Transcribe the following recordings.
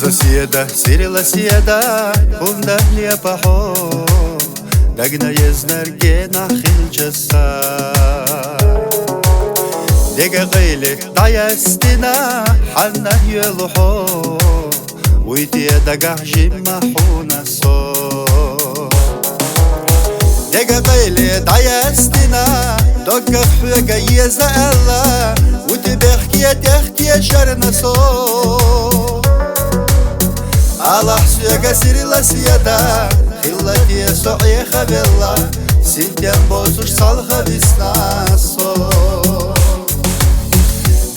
Sociedad, Siri la sieda, unda liapa ho, dagna yeznerge nakhil jassa. Dega gayli dayastina, hanna yelho, ويتي دقع جمع حونا صو. دقا غيلي دايستنا دقا فوقا يزالا وتبخكي تختي شرنا صو. على حسوقا سيري لسيدا خلتي سعي خبلا سنتين بوزوش صالخة بسنا صو.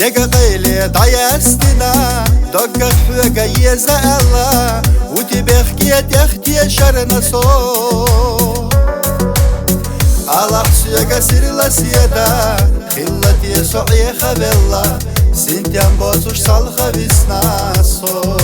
دقا غيلي دايستنا دقا فوقا يزالا وتبخكي تختي شرنا صو. على حسوقا سيري لسيدا خلتي سعي خبلا سنتين بوزوش صالخة بسنا صو.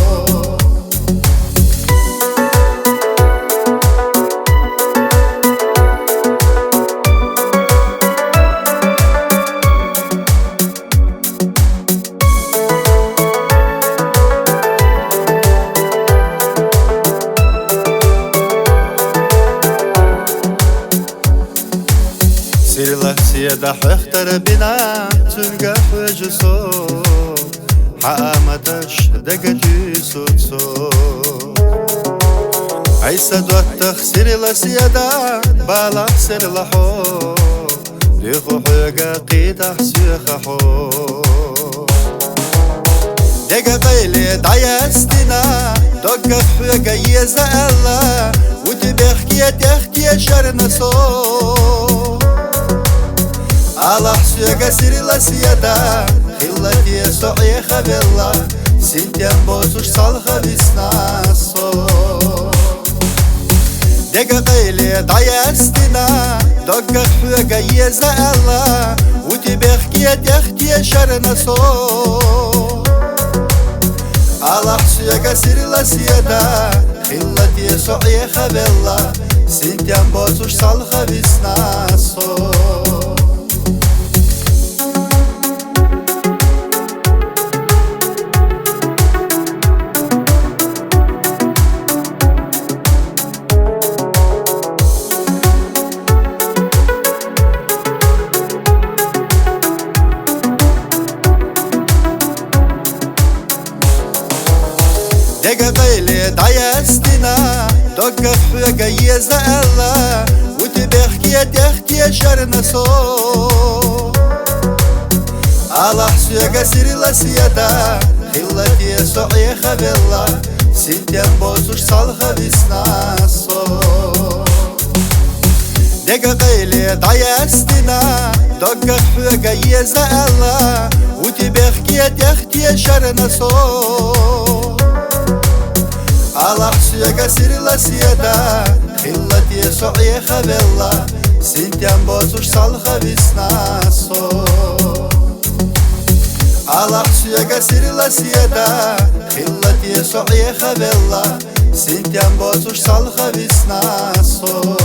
سيري لسيدا حختر بنا تلقى حجسو حقامتش دقتي سوتسو. عيسى دوتخ سيري لسيدا بالا سير لحو ريخو حقا قيدح سيخحو. دقا قيلي دايستنا دقا حقا يزالا وتبخكي تختي شرنا صو. على حسوقا سيري لسيدا خلتي سعي خبلا سنتين بوزوش صالخة بسنا صو. دقا قيلي دايستنا دقا حوقا يزالا وتبخكي تختي شرنا صو. على حسوقا سيري لسيدا خلتي سعي خبلا سنتين بوزوش صالخة بسنا صو. دقا قيلي دايستنا دقا فوقا يزالا وتبخكي تختي شرنا صو. على حسوقا سيري لسيدا خلتي سعي خبلا سنتين بوزوش صالخة بسنا صو. دقا قيلي دايستنا دقا فوقا يزالا وتبخكي تختي شرنا صو. على حسوقا سيري لسيدا خلتي سعي خبلا سنتين بوزوش صالخة بسنا صو. على حسوقا سيري لسيدا خلتي سعي خبلا سنتين بوزوش صالخة بسنا صو.